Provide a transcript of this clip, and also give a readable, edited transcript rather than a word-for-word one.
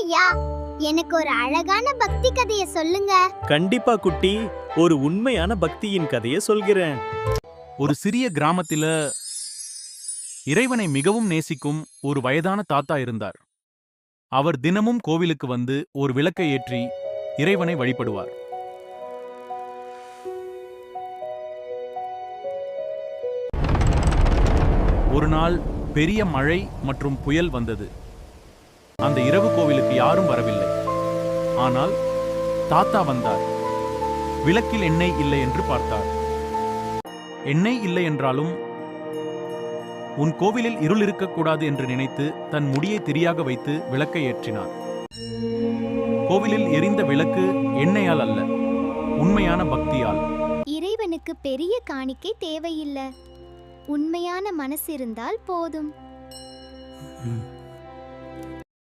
ஐயா, எனக்கு ஒரு அழகான பக்தி கதைய சொல்லுங்க. கண்டிப்பா குட்டி, ஒரு உண்மையான பக்தியின் கதையை சொல்கிறேன். ஒரு சிறிய கிராமத்தில இறைவனை மிகவும் நேசிக்கும் ஒரு வயதான தாத்தா இருந்தார். அவர் தினமும் கோவிலுக்கு வந்து ஒரு விளக்கை ஏற்றி இறைவனை வழிபடுவார். ஒரு நாள் பெரிய மழை மற்றும் புயல் வந்தது. அந்த இரவு கோவிலுக்கு யாரும் வரவில்லை. ஆனால் தாத்தா வந்தார். விளக்கில் எண்ணெய் இல்லை என்று பார்த்தார். எண்ணெய் இல்லை என்றாலும் உன் கோவிலில் இருள் இருக்கக்கூடாது என்று நினைத்து தன் முடியை திரியாக வைத்து விளக்கை ஏற்றினார். கோவிலில் எரிந்த விளக்கு எண்ணெயால் அல்ல, உண்மையான பக்தியால். இறைவனுக்கு பெரிய காணிக்கை தேவையில்லை, உண்மையான மனசு இருந்தால் போதும்.